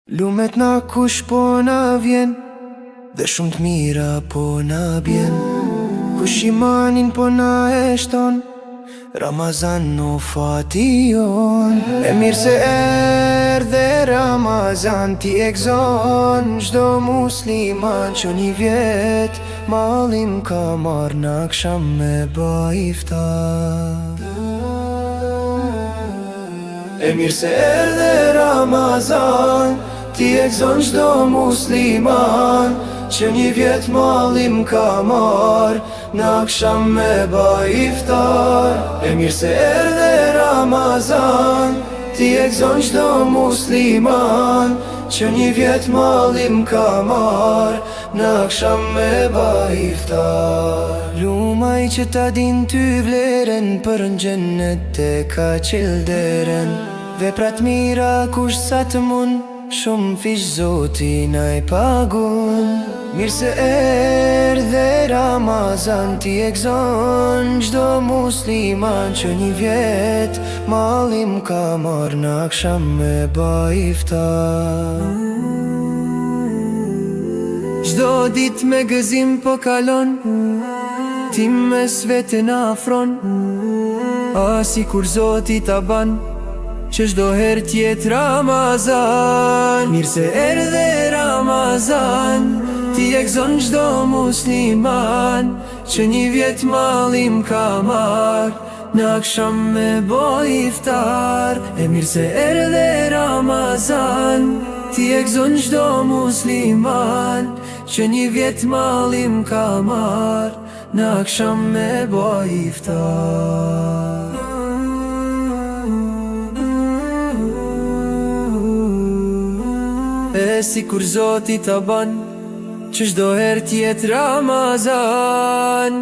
Lumet na kush po na vjen, dhe shumë të mira po na bjen. Kush imanin po na e shton, Ramazan no fati jon. E mirë se erdhe Ramazan, ti e gzon çdo musliman që një vjet mallim ka marr në akşam me ba iftar. E mirë se erdhe Ramazan, ti e gzon çdo musliman që një vjet mallim ka marr në akşam me ba iftar. E mirë se erdhe Ramazan, ti e gzon çdo musliman që një vjet mallim ka marr në akşam me ba iftar. Lumaj që ta din ty vleren, për në gjennet e ka qilderen. Veprat mira kush sa të mun, shumë fish Zoti na i pagun. Mirë se erdhe Ramazan, ti e gzon çdo musliman që një vjet mallim ka marr në akşam me ba iftar. Çdo dit me gëzim po kalon, ti mes vetën afron, a si kur Zoti ta ban që çdo her tjet Ramazan. Mirë se erdhe Ramazan, ti e gzon çdo musliman që një vjet mallim ka marr në akşam me bo iftar. E mirë se erdhe Ramazan, ti e gzon çdo musliman që një vjet mallim ka marr në akşam me bo iftar. E si kur Zoti ta ban që çdo her tjet Ramazan.